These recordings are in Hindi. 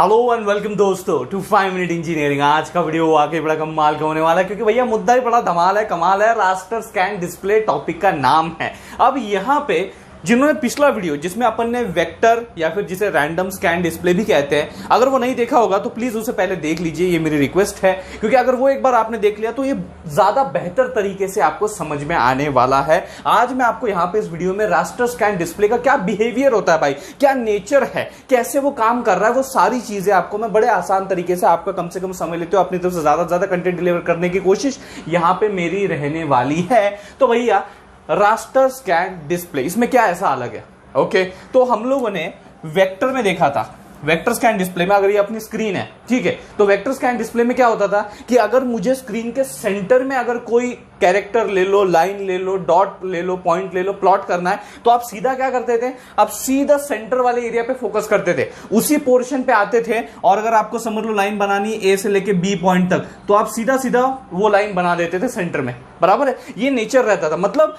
हेलो एंड वेलकम दोस्तों टू 5 मिनट इंजीनियरिंग। आज का वीडियो वाकई बड़ा कमाल का होने वाला है क्योंकि भैया मुद्दा ही बड़ा धमाल है, कमाल है। रास्टर स्कैन डिस्प्ले टॉपिक का नाम है। अब यहाँ पे जिन्होंने पिछला वीडियो जिसमें अपन ने वेक्टर या फिर जिसे रैंडम स्कैन डिस्प्ले भी कहते हैं, अगर वो नहीं देखा होगा तो प्लीज उसे पहले देख लीजिए, ये मेरी रिक्वेस्ट है। क्योंकि अगर वो एक बार आपने देख लिया तो ये ज्यादा बेहतर तरीके से आपको समझ में आने वाला है। आज मैं आपको यहाँ पे इस वीडियो में रास्टर स्कैन डिस्प्ले का क्या बिहेवियर होता है भाई, क्या नेचर है, कैसे वो काम कर रहा है, वो सारी चीजें आपको मैं बड़े आसान तरीके से आपका कम से कम समय लेते हो अपनी तरफ से ज्यादा कंटेंट डिलीवर करने की कोशिश यहाँ पे मेरी रहने वाली है। तो भैया रास्टर स्कैन डिस्प्ले, इसमें क्या ऐसा अलग है? ओके, तो हम लोगों ने वेक्टर में देखा था। वेक्टर स्कैन डिस्प्ले में अगर ये अपनी स्क्रीन है, ठीक है, तो वेक्टर स्कैन डिस्प्ले में क्या होता था कि अगर मुझे स्क्रीन के सेंटर में अगर कोई कैरेक्टर ले लो, लाइन ले लो, डॉट ले लो, पॉइंट ले लो, प्लॉट करना है, तो आप सीधा क्या करते थे, आप सीधा सेंटर वाले एरिया पे फोकस करते थे, उसी पोर्शन पे आते थे। और अगर आपको समझ लो लाइन बनानी ए से लेके बी पॉइंट तक, तो आप सीधा सीधा वो लाइन बना देते थे सेंटर में, बराबर है। ये नेचर रहता था, मतलब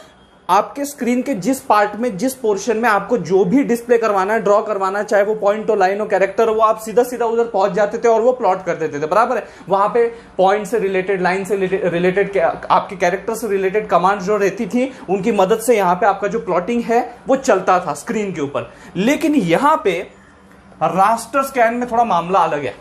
आपके स्क्रीन के जिस पार्ट में, जिस पोर्शन में आपको जो भी डिस्प्ले करवाना है, ड्रॉ करवाना है, चाहे वो पॉइंट हो, लाइन हो, कैरेक्टर हो, वो आप सीधा सीधा उधर पहुंच जाते थे और वो प्लॉट कर देते थे, बराबर है। वहां पे पॉइंट से रिलेटेड, लाइन से रिलेटेड, आपके कैरेक्टर से रिलेटेड कमांड्स जो रहती थी, उनकी मदद से यहां पे आपका जो प्लॉटिंग है वो चलता था स्क्रीन के ऊपर। लेकिन यहां पे रास्टर स्कैन में थोड़ा मामला अलग है।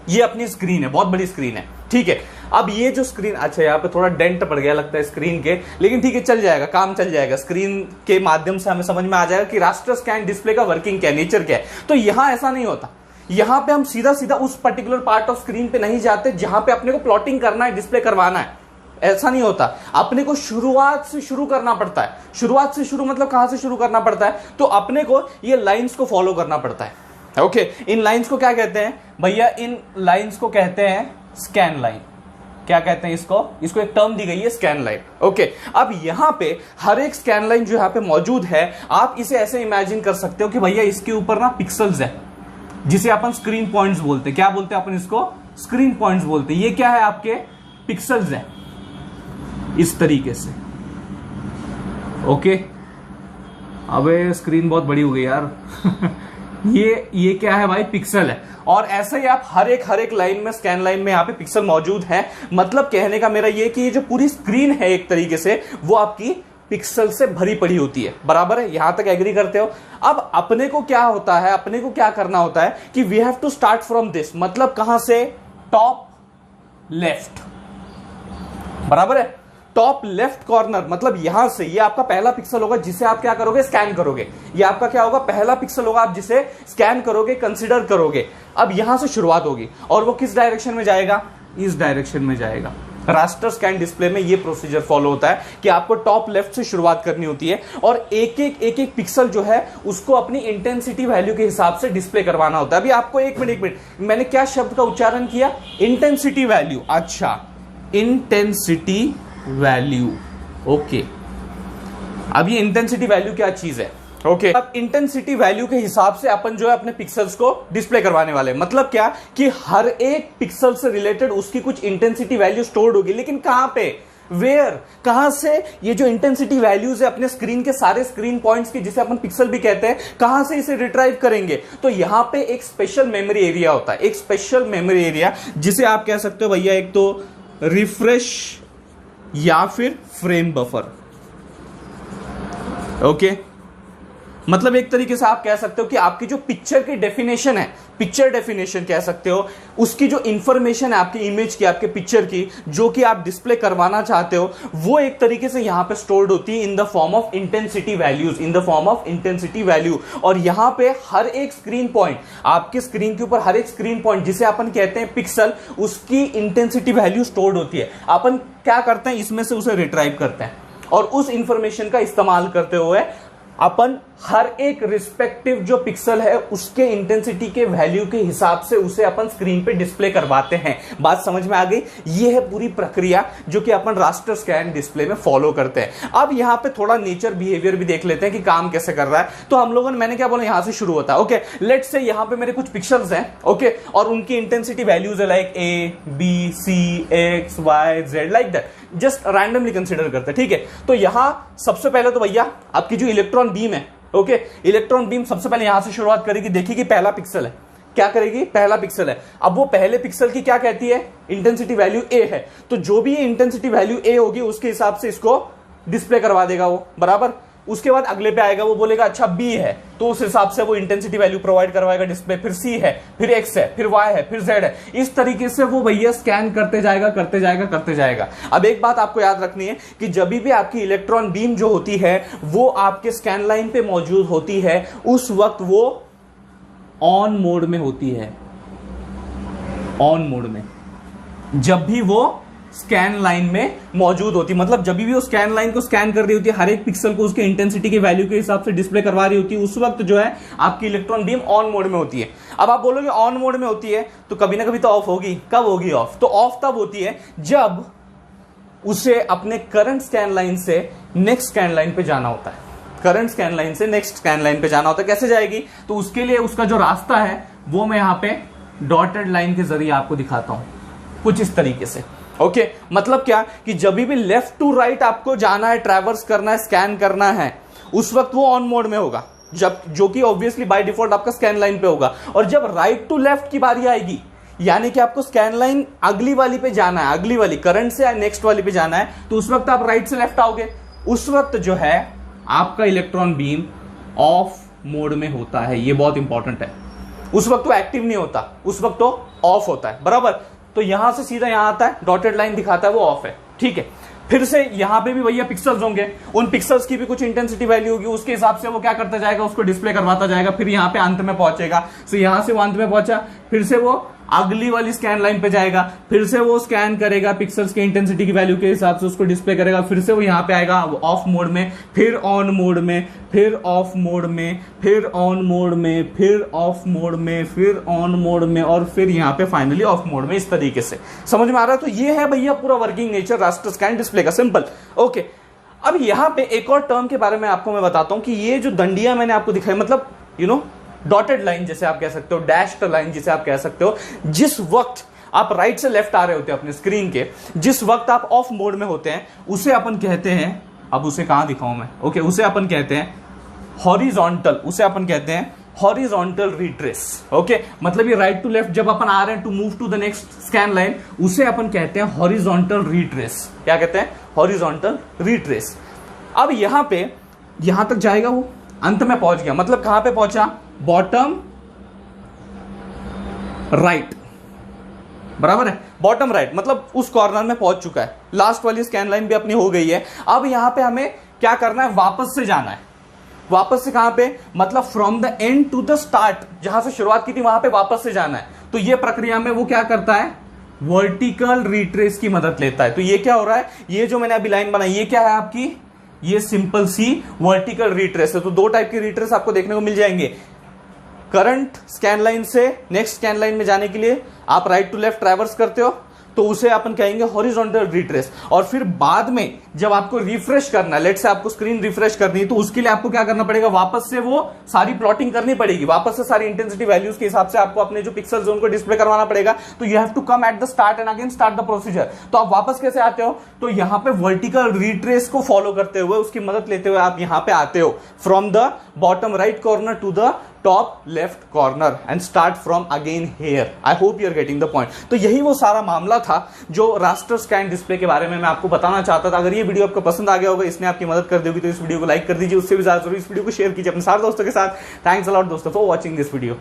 ये अपनी स्क्रीन है, बहुत बड़ी स्क्रीन है, ठीक है। अब ये जो स्क्रीन, अच्छा यहाँ पे थोड़ा डेंट पड़ गया लगता है स्क्रीन के, लेकिन ठीक है, चल जाएगा, काम चल जाएगा। स्क्रीन के माध्यम से हमें समझ में आ जाएगा कि रास्टर स्कैन डिस्प्ले का वर्किंग क्या है, नेचर क्या है। तो यहां ऐसा नहीं होता। यहां पे हम सीधा सीधा उस पर्टिकुलर पार्ट ऑफ स्क्रीन पे नहीं जाते जहां पे अपने को प्लॉटिंग करना है, डिस्प्ले करवाना है। ऐसा नहीं होता, अपने को शुरुआत से शुरू करना पड़ता है। शुरुआत से शुरू मतलब कहां से शुरू करना पड़ता है, तो अपने को ये लाइंस को फॉलो करना पड़ता है। ओके, इन लाइंस को क्या कहते हैं भैया? इन लाइंस को कहते हैं स्कैन लाइन। क्या कहते हैं इसको? इसको एक टर्म दी गई है, स्कैन लाइन। ओके, अब यहां पे हर एक स्कैन लाइन जो यहां पे मौजूद है, आप इसे ऐसे इमेजिन कर सकते हो कि भैया इसके ऊपर ना पिक्सल्स है, जिसे अपन स्क्रीन पॉइंट्स बोलते हैं। क्या बोलते हैं अपन इसको? स्क्रीन पॉइंट्स बोलते हैं। ये क्या है? आपके पिक्सल्स है, इस तरीके से। ओके, अबे स्क्रीन बहुत बड़ी हो गई यार। ये क्या है भाई? पिक्सल है। और ऐसे ही आप हर एक लाइन में, स्कैन लाइन में यहाँ पे पिक्सल मौजूद है। मतलब कहने का मेरा ये कि ये जो पूरी स्क्रीन है एक तरीके से, वो आपकी पिक्सल से भरी पड़ी होती है, बराबर है। यहां तक एग्री करते हो? अब अपने को क्या होता है, अपने को क्या करना होता है कि we have to start from this, मतलब कहां से? टॉप लेफ्ट, बराबर है। टॉप लेफ्ट कॉर्नर, मतलब यहां से ये आपका पहला पिक्सल होगा जिसे आप क्या करोगे? स्कैन करोगे। ये आपका क्या होगा? पहला पिक्सल होगा, आप जिसे स्कैन करोगे, कंसीडर करोगे। अब यहां से शुरुआत होगी और वो किस डायरेक्शन में जाएगा? इस डायरेक्शन में जाएगा। रास्टर स्कैन डिस्प्ले में ये प्रोसीजर फॉलो होता है कि आपको टॉप लेफ्ट से शुरुआत करनी होती है और एक एक पिक्सल जो है उसको अपनी इंटेंसिटी वैल्यू के हिसाब से डिस्प्ले करवाना होता है। अभी आपको एक मिनट, मैंने क्या शब्द का उच्चारण किया? Intensity value. अच्छा, इंटेंसिटी वैल्यू। ओके, अब ये इंटेंसिटी वैल्यू क्या चीज है? ओके, अब इंटेंसिटी वैल्यू के हिसाब से अपन जो है अपने पिक्सल्स को डिस्प्ले करवाने वाले। मतलब क्या कि हर एक पिक्सल से रिलेटेड उसकी कुछ इंटेंसिटी वैल्यू स्टोर्ड होगी। लेकिन कहां पे? वेयर? कहां से ये जो इंटेंसिटी वैल्यूज है अपने स्क्रीन के सारे स्क्रीन पॉइंट्स की, जिसे अपन पिक्सल भी कहते हैं, कहां से इसे रिट्राइव करेंगे? तो यहां पे एक स्पेशल मेमोरी एरिया होता है, एक स्पेशल मेमोरी एरिया जिसे आप कह सकते हो भैया एक तो रिफ्रेश या फिर फ्रेम बफर। ओके, मतलब एक तरीके से आप कह सकते हो कि आपकी जो पिक्चर की डेफिनेशन है, पिक्चर डेफिनेशन कह सकते हो, उसकी जो इंफॉर्मेशन है आपकी इमेज की, आपके पिक्चर की, जो कि आप डिस्प्ले करवाना चाहते हो, वो एक तरीके से यहां पे स्टोर्ड होती है in the form of intensity values, in the form of intensity value. और यहां पे हर एक स्क्रीन पॉइंट, आपके स्क्रीन के ऊपर हर एक स्क्रीन पॉइंट जिसे अपन कहते हैं पिक्सल, उसकी इंटेंसिटी वैल्यू स्टोर्ड होती है। अपन क्या करते हैं? इसमें से उसे रिट्राइव करते हैं और उस इंफॉर्मेशन का इस्तेमाल करते हुए अपन हर एक रिस्पेक्टिव जो पिक्सल है उसके इंटेंसिटी के वैल्यू के हिसाब से उसे अपन स्क्रीन पे डिस्प्ले करवाते हैं। बात समझ में आ गई? ये है पूरी प्रक्रिया जो कि अपन रास्टर स्कैन डिस्प्ले में फॉलो करते हैं। अब यहां पे थोड़ा नेचर बिहेवियर भी देख लेते हैं कि काम कैसे कर रहा है। तो हम लोगों ने, मैंने क्या बोला, यहां से शुरू होता है। ओके, लेट्स से यहां पे मेरे कुछ पिक्सल्स हैं, ओके, और उनकी इंटेंसिटी वैल्यूज है like A, B, C, X, Y, Z, like that. Just randomly consider करते हैं, ठीक है। तो यहां सबसे पहले तो भैया आपकी जो इलेक्ट्रॉन बीम है, ओके, इलेक्ट्रॉन बीम सबसे पहले यहां से शुरुआत करेगी। देखिए कि पहला पिक्सल है, क्या करेगी, पहला पिक्सल है, अब वो पहले पिक्सल की क्या कहती है, इंटेंसिटी वैल्यू ए है, तो जो भी ये इंटेंसिटी वैल्यू ए होगी उसके हिसाब से इसको डिस्प्ले करवा देगा वो, बराबर। उसके बाद अगले पे आएगा, वो बोलेगा अच्छा बी है, तो उस हिसाब से वो इंटेंसिटी वैल्यू प्रोवाइड करवाएगा डिस्प्ले, फिर सी है, फिर एक्स है, फिर वाई है, फिर जेड है। इस तरीके से वो भैया स्कैन करते जाएगा करते जाएगा करते जाएगा। अब एक बात आपको याद रखनी है कि जब भी आपकी इलेक्ट्रॉन बीम जो होती है वो आपके स्कैन लाइन पे मौजूद होती है, उस वक्त वो ऑन मोड में होती है, ऑन मोड में। जब भी वो स्कैन लाइन में मौजूद होती, मतलब जब भी वो स्कैन लाइन को स्कैन कर रही होती है, हर एक पिक्सल को उसके इंटेंसिटी के वैल्यू के हिसाब से डिस्प्ले करवा रही होती है, उस वक्त जो है आपकी इलेक्ट्रॉन बीम ऑन मोड में होती है। अब आप बोलोगे ऑन मोड में होती है तो कभी ना कभी तो ऑफ होगी, कब होगी ऑफ, तो ऑफ तब होती है जब उसे अपने करंट स्कैन लाइन से नेक्स्ट स्कैन लाइन पे जाना होता है, करंट स्कैन लाइन से नेक्स्ट स्कैन लाइन पे जाना होता है। कैसे जाएगी, तो उसके लिए उसका जो रास्ता है वो मैं यहां पे डॉटेड लाइन के जरिए आपको दिखाता हूं, कुछ इस तरीके से। ओके, मतलब क्या कि जब भी लेफ्ट टू राइट आपको जाना है, ट्रैवर्स करना है, स्कैन करना है, उस वक्त वो ऑन मोड में होगा, जब जो कि ऑब्वियसली बाय डिफॉल्ट आपका स्कैन लाइन पे होगा। और जब राइट टू लेफ्ट की बारी आएगी, यानी कि आपको स्कैन लाइन अगली वाली पे जाना है, अगली वाली करंट से नेक्स्ट वाली पे जाना है, तो उस वक्त आप राइट से लेफ्ट आओगे, उस वक्त जो है आपका इलेक्ट्रॉन बीम ऑफ मोड में होता है। ये बहुत इंपॉर्टेंट है, उस वक्त तो एक्टिव नहीं होता, उस वक्त तो ऑफ होता है, बराबर। तो यहां से सीधा यहां आता है, डॉटेड लाइन दिखाता है वो ऑफ है, ठीक है। फिर से यहां पे भी भैया पिक्सल्स होंगे, उन पिक्सल्स की भी कुछ इंटेंसिटी वैल्यू होगी, उसके हिसाब से वो क्या करता जाएगा, उसको डिस्प्ले करवाता जाएगा, फिर यहां पे अंत में पहुंचेगा। सो यहां से वो अंत में पहुंचा, फिर से वो अगली वाली स्कैन लाइन पे जाएगा, फिर से वो स्कैन करेगा पिक्सल्स की इंटेंसिटी की वैल्यू के हिसाब से उसको डिस्प्ले करेगा, फिर से वो यहां पे आएगा ऑफ मोड में, फिर ऑन मोड में, फिर ऑफ मोड में, फिर ऑन मोड में, फिर ऑफ मोड में, फिर ऑन मोड में, और फिर यहां पे फाइनली ऑफ मोड में। इस तरीके से समझ में आ रहा है। तो ये है भैया पूरा working nature raster scan display का, सिंपल। ओके, अब यहां पे एक और टर्म के बारे में आपको मैं बताता हूं कि ये जो दंडिया मैंने आपको दिखाई, मतलब डॉटेड लाइन जिसे आप कह सकते हो, डैश्ड लाइन जिसे आप कह सकते हो, जिस वक्त आप राइट से लेफ्ट आ रहे होते हैं अपने स्क्रीन के, जिस वक्त आप ऑफ मोड में होते हैं, उसे अपन कहते हैं, अब उसे कहां दिखाऊं मैं, ओके, उसे अपन कहते हैं हॉरिजॉन्टल, उसे अपन कहते हैं हॉरिजॉन्टल रिट्रेस। ओके, मतलब ये राइट टू लेफ्ट जब अपन आ रहे हैं to move to the next scan line, उसे अपन कहते हैं हॉरिजॉन्टल रिट्रेस। क्या कहते हैं, हॉरिजॉन्टल रिट्रेस। अब यहां पे यहां तक जाएगा, वो अंत में पहुंच गया, मतलब कहां पे पहुंचा, बॉटम राइट, बराबर है, बॉटम राइट, मतलब उस कॉर्नर में पहुंच चुका है, लास्ट वाली स्कैन लाइन भी अपनी हो गई है। अब यहां पे हमें क्या करना है, वापस से जाना है, वापस से कहां पे, मतलब from the end to the start, जहां से शुरुआत की थी वहां पे वापस से जाना है। तो ये प्रक्रिया में वो क्या करता है, वर्टिकल रिट्रेस की मदद लेता है। तो ये क्या हो रहा है, ये जो मैंने अभी लाइन बनाई, ये क्या है आपकी, ये सिंपल सी वर्टिकल रिट्रेस है। तो दो टाइप की रिट्रेस आपको देखने को मिल जाएंगे। करंट स्कैन लाइन से नेक्स्ट स्कैन लाइन में जाने के लिए आप राइट टू लेफ्ट ट्रैवर्स करते हो, तो उसे अपन कहेंगे हॉरिजॉन्टल रिट्रेस। और फिर बाद में जब आपको रिफ्रेश करना है, लेट से आपको स्क्रीन रिफ्रेश करनी है, तो उसके लिए आपको क्या करना पड़ेगा, वापस से वो सारी प्लॉटिंग करनी पड़ेगी, वापस से सारी इंटेंसिटी वैल्यूज के हिसाब से आपको अपने जो पिक्सल्स उनको डिस्प्ले करवाना पड़ेगा। तो you have to come at the start and again start the procedure. तो आप वापस कैसे आते हो, तो यहां पे वर्टिकल रिट्रेस को फॉलो करते हुए, उसकी मदद लेते हुए आप यहां पे आते हो, from the bottom right corner to the top left corner and start from again here. I hope you are getting the point. तो यही वो सारा मामला था जो रास्टर स्कैन डिस्प्ले के बारे में मैं आपको बताना चाहता था। अगर ये वीडियो आपको पसंद आ गया होगा, इसने आपकी मदद कर दी होगी, तो इस वीडियो को लाइक कर दीजिए, उससे भी ज्यादा जरूर इस वीडियो को शेयर कीजिए अपने सारे दोस्तों के साथ। थैंक्स अ लॉट दोस्तों फॉर वॉचिंग दिस वीडियो।